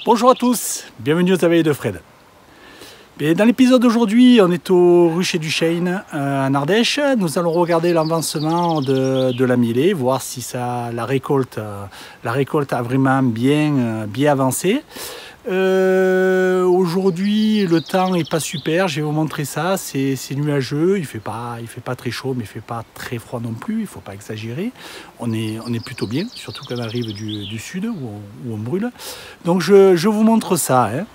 Bonjour à tous, bienvenue aux abeilles de Fred. Et dans l'épisode d'aujourd'hui, on est au rucher du Chêne en Ardèche. Nous allons regarder l'avancement de la mielée, voir si la récolte a vraiment bien avancé. Aujourd'hui, le temps n'est pas super, je vais vous montrer ça, c'est nuageux, il fait pas très chaud, mais il ne fait pas très froid non plus, il ne faut pas exagérer. On est plutôt bien, surtout quand on arrive du sud où on brûle. Donc je vous montre ça. Hein.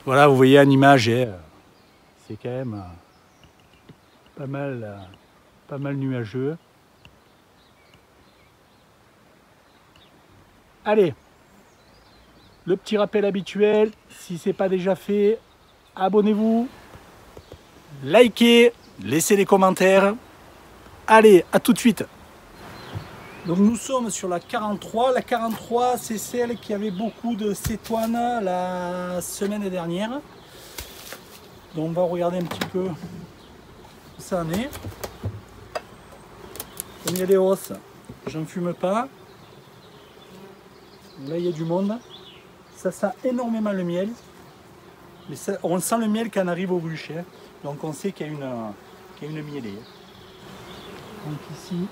Voilà, vous voyez en image, c'est quand même pas mal nuageux. Allez, le petit rappel habituel, si ce n'est pas déjà fait, abonnez-vous, likez, laissez des commentaires. Allez, à tout de suite. Donc nous sommes sur la 43. La 43, c'est celle qui avait beaucoup de cétoine la semaine dernière. Donc on va regarder un petit peu où ça en est. Comme il y a des hausses, j'en fume pas. Là il y a du monde. Ça sent énormément le miel. Mais ça, on sent le miel quand on arrive au rucher. Donc on sait qu'il y a une mielée. Donc ici,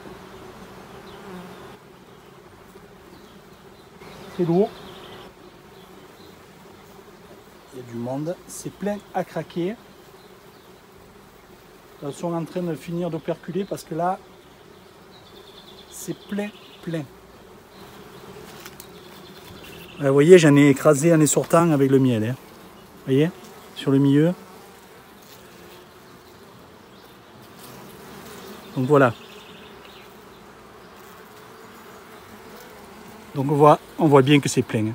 c'est lourd. Il y a du monde. C'est plein à craquer. Ils sont en train de finir de perculer parce que là, c'est plein. Là, vous voyez, j'en ai écrasé en essortant avec le miel. Hein. Vous voyez, sur le milieu. Donc voilà. Donc on voit bien que c'est plein. Hein.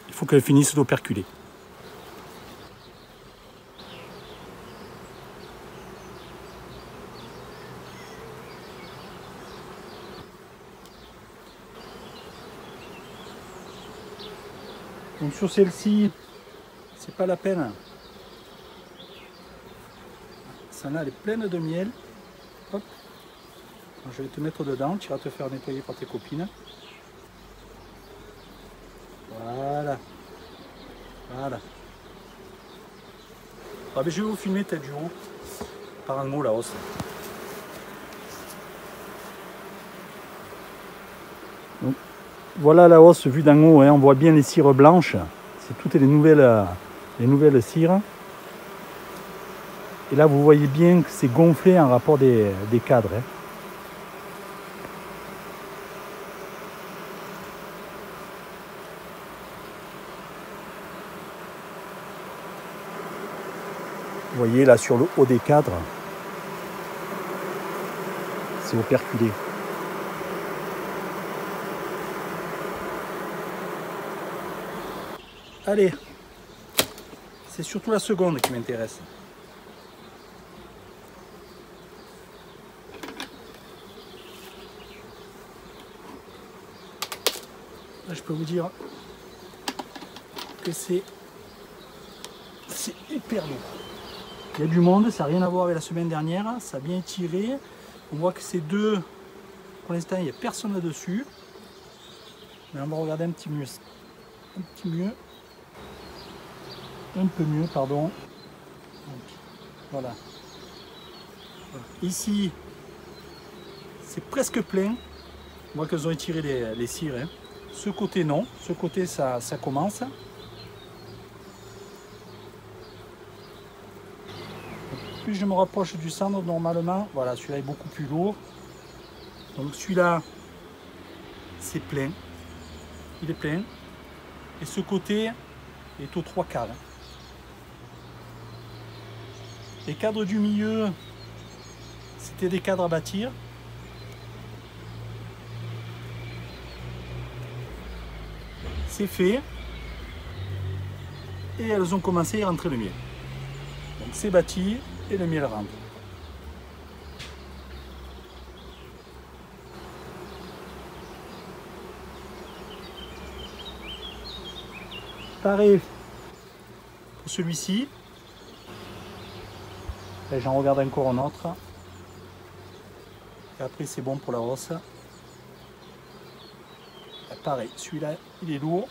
Il faut qu'elle finisse de perculer. Donc sur celle-ci, c'est pas la peine. Celle-là, elle est pleine de miel. Hop. Alors, je vais te mettre dedans, tu iras te faire nettoyer par tes copines. Voilà. Ah, ben, je vais vous filmer tête du haut, par un mot la hausse. Donc, voilà la hausse vue d'en haut, hein. On voit bien les cires blanches, c'est toutes les nouvelles cires. Et là vous voyez bien que c'est gonflé en rapport des cadres. Hein. Vous voyez là sur le haut des cadres, c'est operculé. Allez, c'est surtout la seconde qui m'intéresse. Là, je peux vous dire que c'est hyper lourd. Il y a du monde, ça n'a rien à voir avec la semaine dernière, ça a bien tiré. On voit que ces deux, pour l'instant, il n'y a personne là-dessus. Mais on va regarder un peu mieux, pardon. Donc, voilà. Ici, c'est presque plein. On voit qu'elles ont étiré les cires. Hein. Ce côté, non. Ce côté, ça commence. Plus je me rapproche du centre, normalement, voilà, celui-là est beaucoup plus lourd. Donc celui-là, c'est plein. Il est plein. Et ce côté est aux 3/4. Les cadres du milieu, c'était des cadres à bâtir. C'est fait. Et elles ont commencé à y rentrer le miel. Donc c'est bâti et le miel rentre. Pareil pour celui-ci. J'en regarde encore un autre. Et après c'est bon pour la hausse. Pareil, celui-là il est lourd.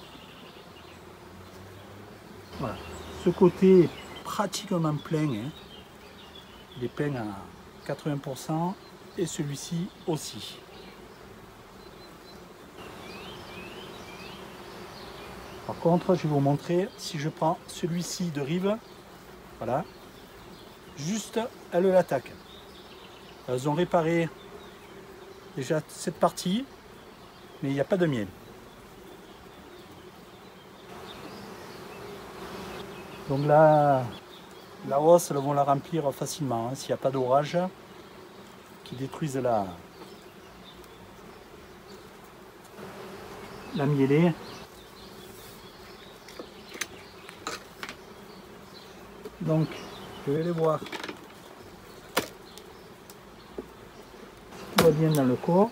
Voilà. Ce côté est pratiquement plein, hein. Il est plein à 80% et celui-ci aussi. Par contre, je vais vous montrer, si je prends celui-ci de rive, voilà, juste elles l'attaquent. Elles ont réparé déjà cette partie, mais il n'y a pas de miel. Donc là, la hausse, elles vont la remplir facilement, hein, s'il n'y a pas d'orage qui détruisent la mielée. Donc, je vais les voir. Tout va bien dans le corps.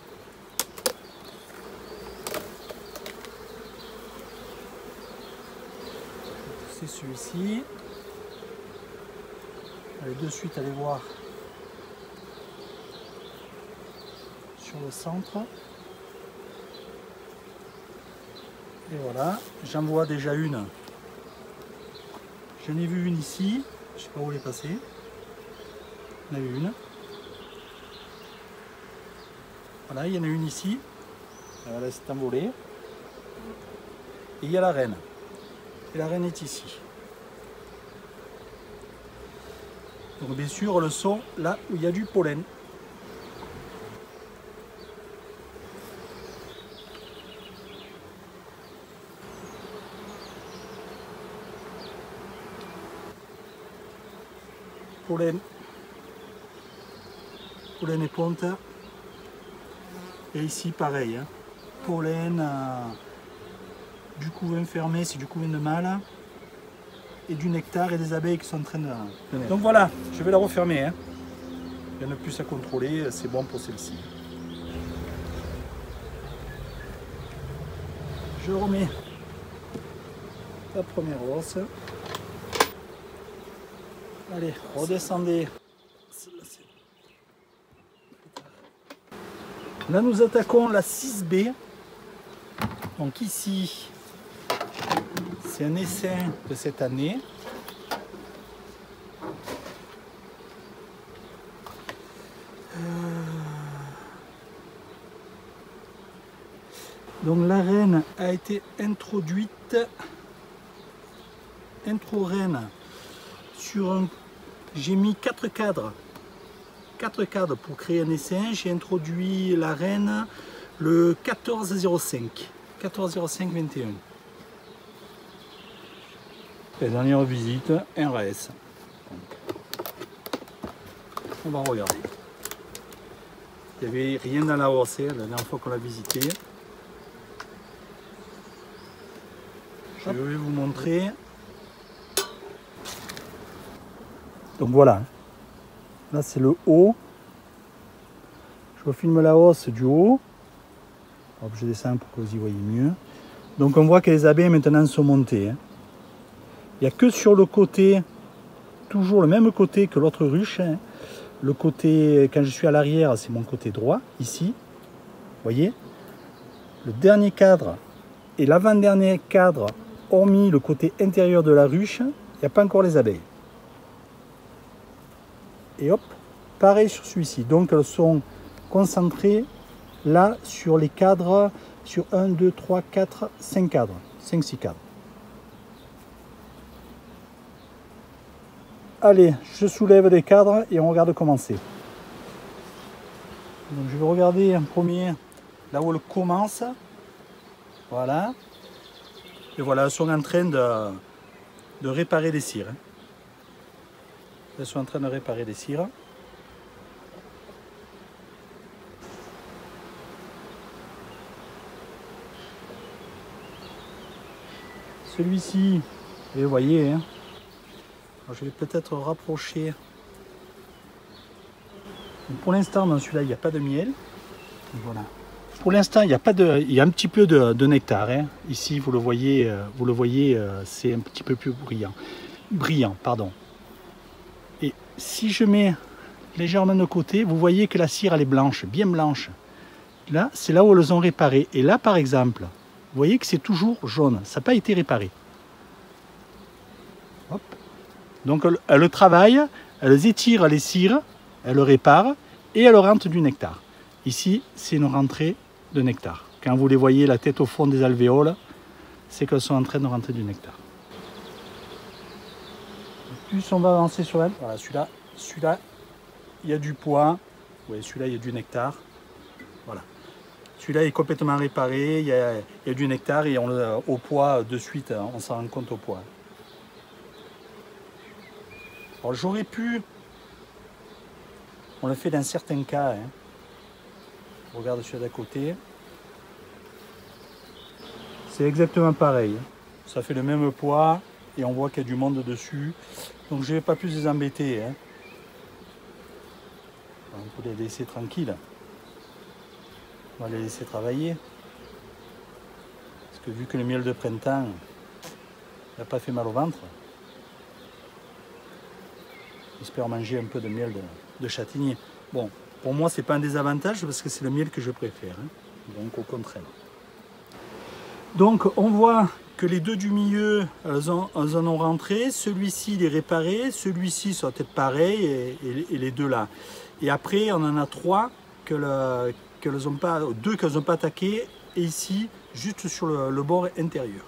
C'est celui-ci. Allez de suite aller voir sur le centre. Et voilà, j'en vois déjà une. J'en ai vu une ici, je ne sais pas où elle est passée. Il y en a eu une. Voilà, il y en a une ici. Elle s'est envolée. Et il y a la reine. Et la reine est ici. Donc bien sûr, le son là où il y a du pollen. Pollen et ponte. Et ici pareil, hein. Pollen du couvain fermé, c'est du couvain de mâle, et du nectar et des abeilles qui sont en train de naître. Donc voilà, je vais la refermer, hein. Il n'y en a plus à contrôler, c'est bon pour celle-ci. Je remets la première hausse. Allez, redescendez. Là, nous attaquons la 6B. Donc ici, c'est un essaim de cette année. Donc la reine a été introduite, intro-reine, sur un... J'ai mis 4 cadres. 4 cadres pour créer un essaim. J'ai introduit la reine le 14-05. 14-05-21. La dernière visite, un RS. On va regarder. Il n'y avait rien dans la hausse la dernière fois qu'on l'a visité. Je vais vous montrer. Donc voilà. Là c'est le haut. Je vous filme la hausse du haut. Hop, je descends pour que vous y voyez mieux. Donc on voit que les abeilles maintenant sont montées. Il n'y a que sur le côté, toujours le même côté que l'autre ruche. Le côté, quand je suis à l'arrière, c'est mon côté droit, ici. Vous voyez? Le dernier cadre et l'avant-dernier cadre, hormis le côté intérieur de la ruche, il n'y a pas encore les abeilles. Et hop, pareil sur celui-ci. Donc elles sont concentrées là sur les cadres, sur 1, 2, 3, 4, 5 cadres, 5, 6 cadres. Allez, je soulève les cadres et on regarde comment c'est. Donc je vais regarder en premier là où elle commence. Voilà. Et voilà, elles sont en train de réparer les cires. Elles sont en train de réparer les cires. Celui-ci, vous voyez, hein. Alors, je vais peut-être rapprocher. Donc, pour l'instant, dans celui-là, il n'y a pas de miel. Donc, voilà. Pour l'instant, il n'y a pas de, il y a un petit peu de nectar. Hein. Ici, vous le voyez, c'est un petit peu plus brillant, pardon. Et si je mets légèrement de côté, vous voyez que la cire elle est blanche, bien blanche. Là, c'est là où elles ont réparé. Et là, par exemple, vous voyez que c'est toujours jaune. Ça n'a pas été réparé. Donc elle travaille, elle étire les cires, elle répare et elle rentre du nectar. Ici, c'est une rentrée de nectar. Quand vous les voyez la tête au fond des alvéoles, c'est qu'elles sont en train de rentrer du nectar. Plus on va avancer sur elle, voilà, celui-là, il y a du poids, ouais, celui-là, il y a du nectar. Voilà. Celui-là est complètement réparé, il y a du nectar et au poids, de suite, on s'en rend compte au poids. Alors j'aurais pu, on le fait dans certains cas, hein. Regarde celui-là d'à côté. C'est exactement pareil. Ça fait le même poids et on voit qu'il y a du monde dessus. Donc je ne vais pas plus les embêter. Hein. On peut les laisser tranquilles. On va les laisser travailler. Parce que vu que le miel de printemps n'a pas fait mal au ventre, j'espère manger un peu de miel de châtaignier. Bon, pour moi, c'est pas un désavantage parce que c'est le miel que je préfère. Hein. Donc, au contraire. Donc, on voit que les deux du milieu, elles en ont rentré. Celui-ci, il est réparé. Celui-ci, ça va être pareil. Et les deux là. Et après, on en a trois qu'elles ont pas, deux qu'elles n'ont pas attaqué. Et ici, juste sur le bord intérieur.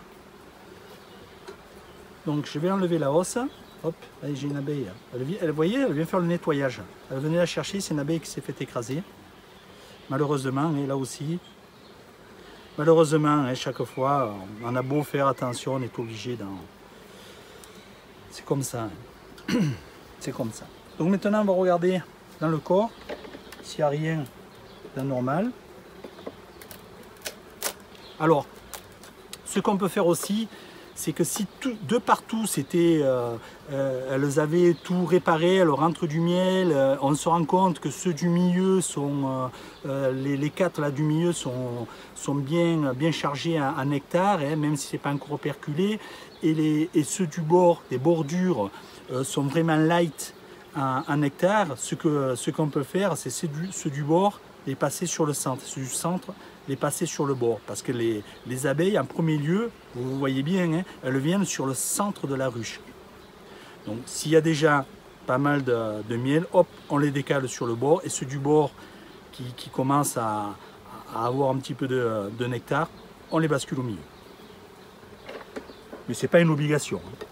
Donc, je vais enlever la hausse. Hop, allez, j'ai une abeille. Vous voyez, elle vient faire le nettoyage. Elle venait la chercher, c'est une abeille qui s'est fait écraser. Malheureusement, et là aussi. Malheureusement, chaque fois, on a beau faire attention, on est obligé d'en... C'est comme ça. C'est comme ça. Donc maintenant, on va regarder dans le corps s'il n'y a rien d'anormal. Alors, ce qu'on peut faire aussi, c'est que si de partout c'était, elles avaient tout réparé, elles rentrent du miel, on se rend compte que ceux du milieu sont, les quatre là du milieu sont bien chargés en nectar, hein, même si c'est pas encore perculé, et ceux du bord, des bordures, sont vraiment light en nectar. Ce qu'on peut faire, c'est ceux du bord les passer sur le centre, ceux du centre les passer sur le bord, parce que les abeilles en premier lieu, vous voyez bien, hein, elles viennent sur le centre de la ruche. Donc s'il y a déjà pas mal de miel, hop, on les décale sur le bord, et ceux du bord qui commencent à avoir un petit peu de nectar, on les bascule au milieu. Mais c'est pas une obligation. Hein.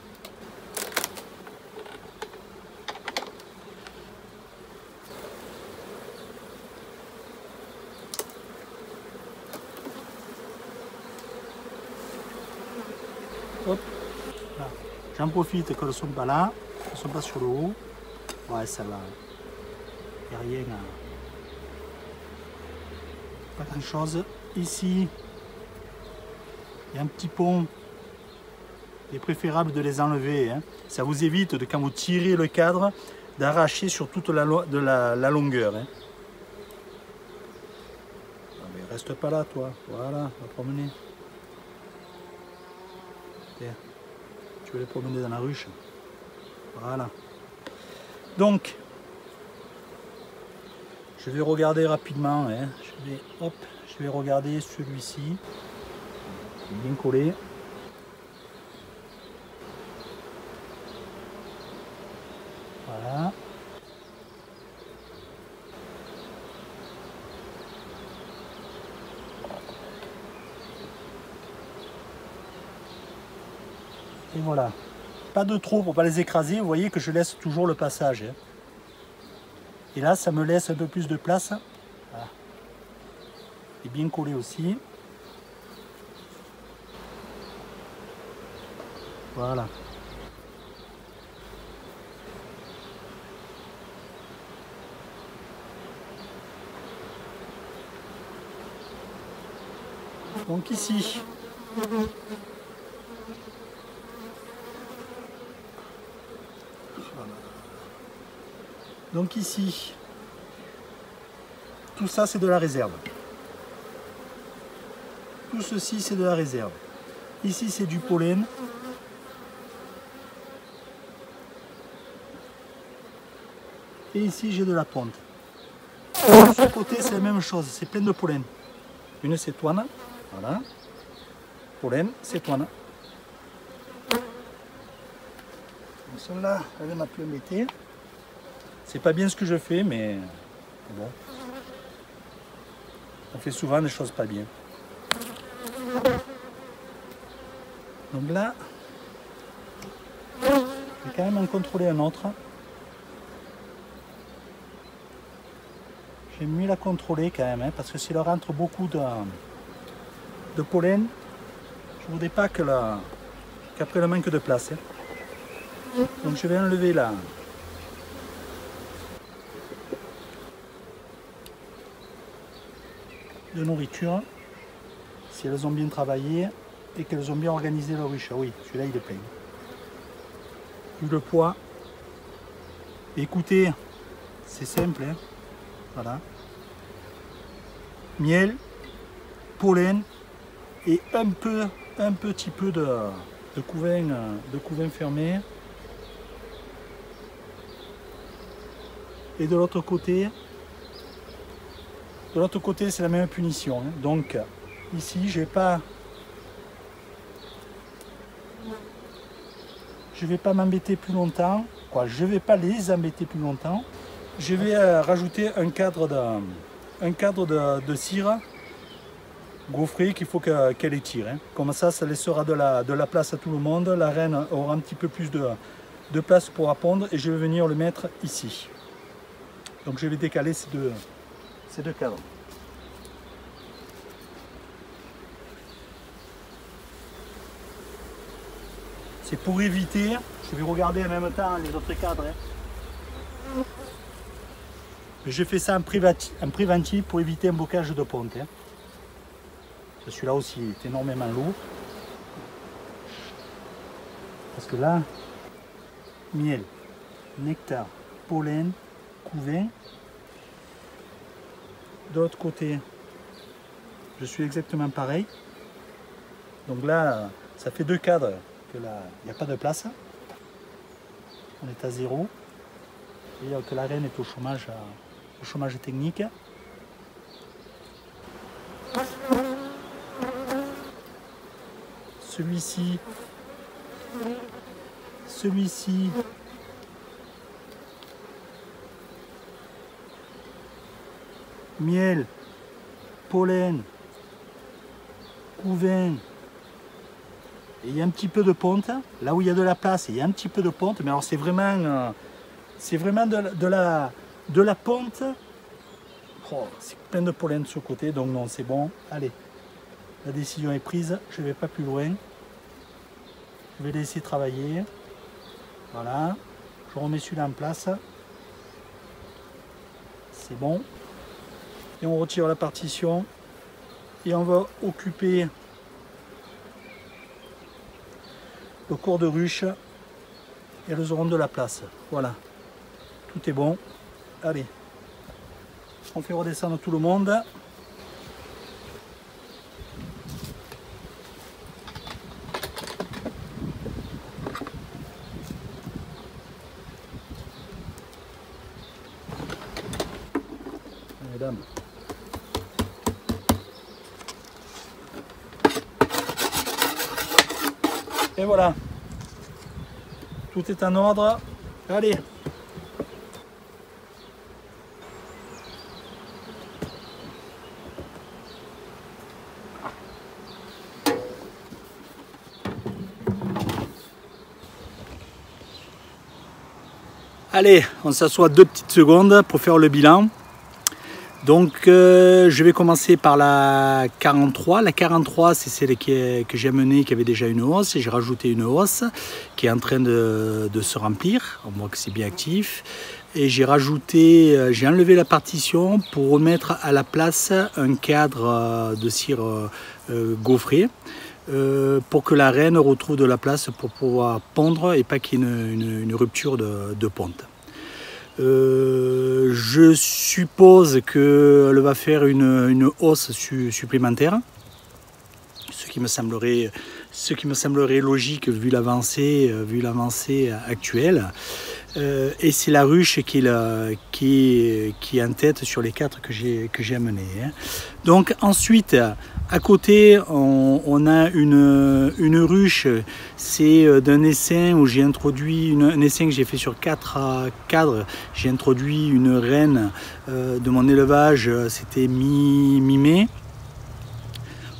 J'en profite qu'elles ne sont pas là, elles ne sont pas sur le haut. Ouais, ça va. Il n'y a rien, pas grand chose. Ici, il y a un petit pont. Il est préférable de les enlever. Hein. Ça vous évite, de, quand vous tirez le cadre, d'arracher sur toute la longueur. Hein. Non, mais reste pas là, toi. Voilà, on va promener. Tiens. Tu veux les promener dans la ruche. Voilà. Donc, je vais regarder rapidement. Hein. Je vais regarder celui-ci. Bien collé. Voilà. Et voilà. Pas de trop pour ne pas les écraser. Vous voyez que je laisse toujours le passage. Hein. Et là, ça me laisse un peu plus de place. Voilà. Et bien collé aussi. Voilà. Donc ici, tout ça c'est de la réserve. Tout ceci c'est de la réserve. Ici c'est du pollen. Et ici j'ai de la ponte. De ce côté c'est la même chose, c'est plein de pollen. Une cétoine, voilà. Pollen, cétoine. Donc celle-là, elle m'a plus embêté. C'est pas bien ce que je fais, mais bon. On fait souvent des choses pas bien. Donc là, je vais quand même en contrôler un autre. J'ai mieux la contrôler quand même, hein, parce que s'il leur rentre beaucoup de pollen, je ne voudrais pas qu'après le manque de place. Hein. Donc je vais enlever la de nourriture, si elles ont bien travaillé et qu'elles ont bien organisé leur ruche. Oui, celui-là il est plein. Vu le poids, écoutez, c'est simple, hein. Voilà. Miel, pollen et un petit peu de couvain fermé. Et de l'autre côté, c'est la même punition. Hein. Donc ici, je vais pas m'embêter plus longtemps. Je vais pas les embêter plus longtemps. Je vais rajouter un cadre de cire gaufrée qu'il faut qu'elle étire. Hein. Comme ça laissera de la place à tout le monde. La reine aura un petit peu plus de place pour pondre et je vais venir le mettre ici. Donc je vais décaler ces deux cadres. C'est pour éviter, je vais regarder en même temps les autres cadres. Hein. Je fais ça en préventif pour éviter un bocage de ponte. Hein. Celui-là aussi est énormément lourd. Parce que là, miel, nectar, pollen, couvain. De l'autre côté, je suis exactement pareil. Donc là, ça fait deux cadres que là, il n'y a pas de place. On est à 0. Et que la reine est au chômage technique. Celui-ci, miel, pollen, couvain, et il y a un petit peu de ponte. Là où il y a de la place, il y a un petit peu de ponte, mais alors c'est vraiment de la ponte. Oh, c'est plein de pollen de ce côté, donc non, c'est bon. Allez, la décision est prise, je ne vais pas plus loin. Je vais laisser travailler. Voilà, je remets celui-là en place. C'est bon. Et on retire la partition. Et on va occuper le corps de ruche. Et elles auront de la place. Voilà. Tout est bon. Allez. On fait redescendre tout le monde. Mesdames. Et voilà. Tout est en ordre. Allez. Allez, on s'assoit 2 petites secondes pour faire le bilan. Donc je vais commencer par la 43. La 43, c'est celle que j'ai amenée, qui avait déjà une hausse. J'ai rajouté une hausse qui est en train de se remplir. On voit que c'est bien actif. Et j'ai enlevé la partition pour remettre à la place un cadre de cire gaufrée. Pour que la reine retrouve de la place pour pouvoir pondre et pas qu'il y ait une rupture de ponte. Je suppose qu'elle va faire une hausse supplémentaire, ce qui me semblerait logique vu l'avancée actuelle. Et c'est la ruche qui est en tête sur les 4 que j'ai amenés. Hein. Donc ensuite, à côté, on a une ruche, c'est d'un essaim où j'ai introduit, un essaim que j'ai fait sur 4 cadres, j'ai introduit une reine de mon élevage, c'était mi-mai.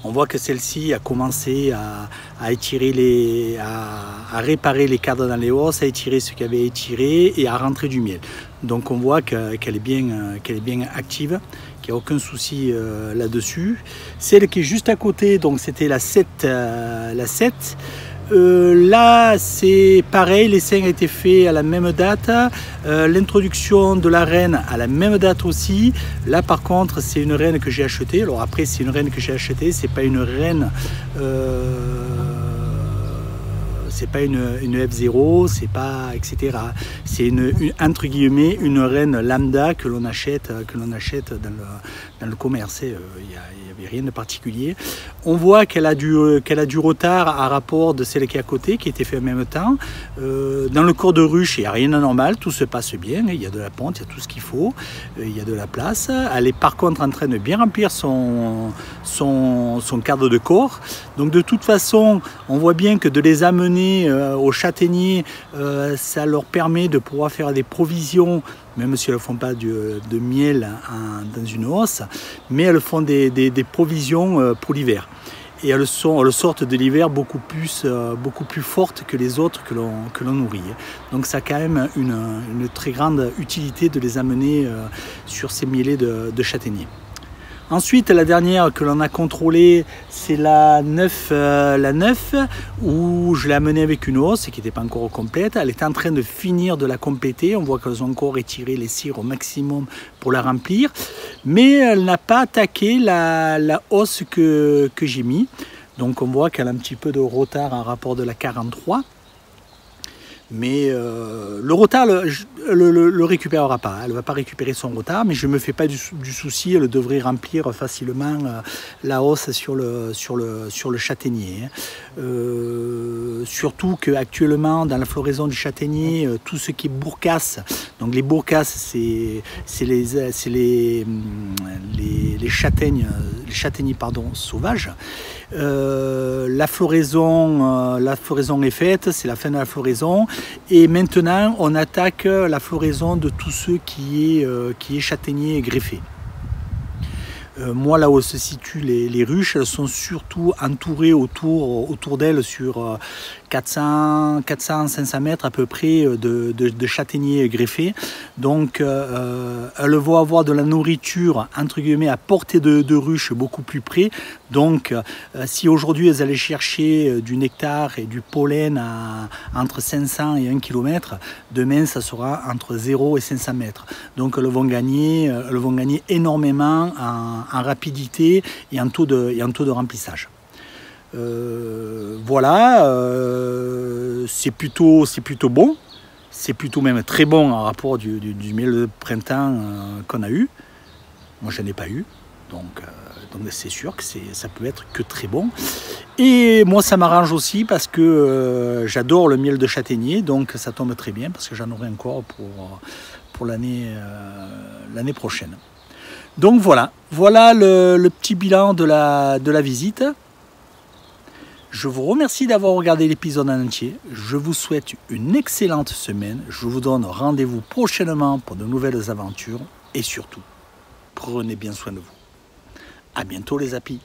On voit que celle-ci a commencé à étirer à réparer les cadres dans les os, à étirer ce qui avait étiré et à rentrer du miel. Donc on voit qu'elle est bien active, qu'il n'y a aucun souci là-dessus. Celle qui est juste à côté, donc c'était la 7. Là c'est pareil, l'essaim a été fait à la même date, l'introduction de la reine à la même date aussi. Là par contre c'est une reine que j'ai achetée, alors après c'est une reine que j'ai achetée, c'est pas une reine c'est pas une F0, c'est pas etc. C'est entre guillemets une reine lambda que l'on achète dans le commerce. Il n'y avait rien de particulier. On voit qu'elle a du retard à rapport de celle qui est à côté, qui était fait en même temps. Dans le cours de ruche, il n'y a rien d'anormal, tout se passe bien. Il y a de la pente, il y a tout ce qu'il faut, il y a de la place. Elle est par contre en train de bien remplir son cadre de corps. Donc de toute façon, on voit bien que de les amener aux châtaigniers, ça leur permet de pouvoir faire des provisions, même si elles ne font pas de miel dans une hausse, mais elles font des provisions pour l'hiver. Et elles sortent de l'hiver beaucoup plus fortes que les autres que l'on nourrit. Donc ça a quand même une très grande utilité de les amener sur ces mielés de châtaigniers. Ensuite, la dernière que l'on a contrôlée, c'est la 9, où je l'ai amenée avec une hausse qui n'était pas encore complète. Elle est en train de finir de la compléter. On voit qu'elles ont encore étiré les cires au maximum pour la remplir. Mais elle n'a pas attaqué la hausse que j'ai mis. Donc on voit qu'elle a un petit peu de retard en rapport de la 43. Mais le retard le récupérera pas, elle ne va pas récupérer son retard, mais je ne me fais pas du souci, elle devrait remplir facilement la hausse sur le châtaignier. Surtout qu'actuellement dans la floraison du châtaignier, tout ce qui est bourcasse, donc les bourcasses c'est les châtaigniers sauvages. La floraison est faite, c'est la fin de la floraison et maintenant on attaque la floraison de tous ceux qui est châtaignier greffé. Moi là où se situent les ruches, elles sont surtout entourées autour d'elles sur 400-500 mètres à peu près de châtaigniers greffés. Donc elles vont avoir de la nourriture entre guillemets à portée de ruche beaucoup plus près. Donc si aujourd'hui elles allaient chercher du nectar et du pollen entre 500 et 1 km, demain ça sera entre 0 et 500 mètres. Donc elles vont gagner énormément en rapidité et en taux de remplissage. Voilà, c'est plutôt bon, c'est plutôt même très bon en rapport du miel de printemps qu'on a eu. Moi je n'en ai pas eu, donc c'est sûr que ça peut être que très bon. Et moi ça m'arrange aussi parce que j'adore le miel de châtaignier, donc ça tombe très bien parce que j'en aurai encore pour l'année prochaine. Donc voilà le petit bilan de la visite. Je vous remercie d'avoir regardé l'épisode en entier. Je vous souhaite une excellente semaine. Je vous donne rendez-vous prochainement pour de nouvelles aventures. Et surtout, prenez bien soin de vous. À bientôt les apis.